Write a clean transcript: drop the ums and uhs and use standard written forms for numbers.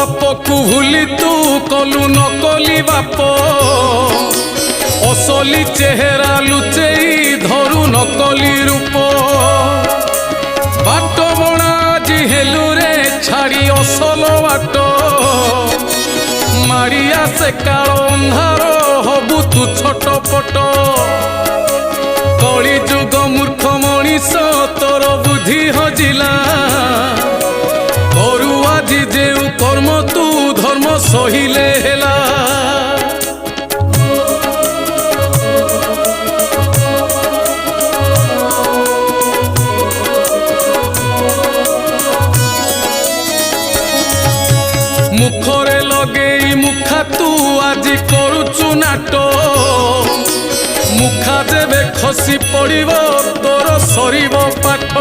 ବାପକୁ ଭୁଲି ତୁ କଲୁ ନକଲି ବାପ ଅସଲି ଚେହେରା ଲୁଚେଇ ଧରୁ ନକଲି ରୂପ ବାଟ ବଣା ଆଜି ହେଲୁ ରେ ଛାଡ଼ି ଅସଲ ବାଟ ମାଡ଼ି ଆସେ କାଳ ଅନ୍ଧାର ହବୁ ତୁ ଛଟପଟ କଳି ଯୁଗ ମୂର୍ଖ ମଣିଷ ତୋର ବୁଦ୍ଧି ହଜିଲା କରୁ ଆଜି ଯେଉଁ କର୍ମ ତୁ ଧର୍ମ ସହିଲେ ହେଲା मुखरे लगेई मुखा तू आजी करुचु नाट मुखा जेबे खसी पड़िबो तोर सरीबो पाठ।